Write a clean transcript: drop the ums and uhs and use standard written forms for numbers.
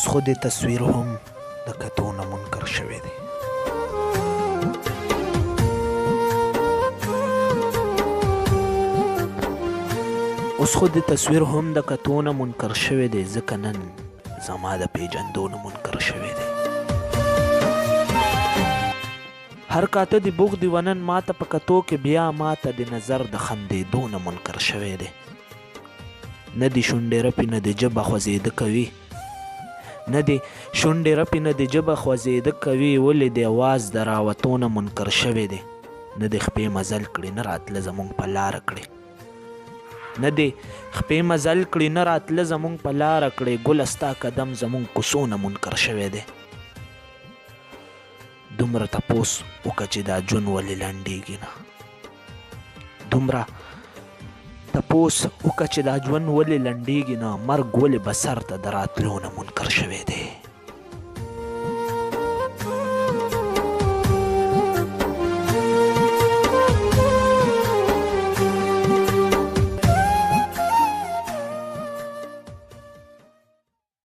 اوس خو د تصویر هم د کتو نه منکر شوی دی. اوس خو د تصویر هم د کتو نه منکر شوی دی، ځکه نن زما د پیژندو نه منکر شوی دی. هر کاته د بغد ونن ماته په کتو کې بیا ماته د نظر د خندېدو نه منکر شوی دی. نه د شونډې رپې نه د ژبه خوځېده کوي، نه د شونډې رپې نه د ژبه خوځېده کوي، ولې د اواز د راوتو نه منکر شوی دی. نه د خپې مزل کړي نه راتله زمونږ په لاره کړي، نه د خپې مزل کړي نه راتله زمونږ په لاره کړي، ګله ستا قدم زمونږ کوڅو نه منکر شوی دی. دومره تپوس وکړه چې دا ژوند ولې لنډېږي نه، دومره تپوس وکړه چې دا ژوند ولې لنډېږي نه، مرګ ولې به سر ته د راتلو نه منکر شوی دی.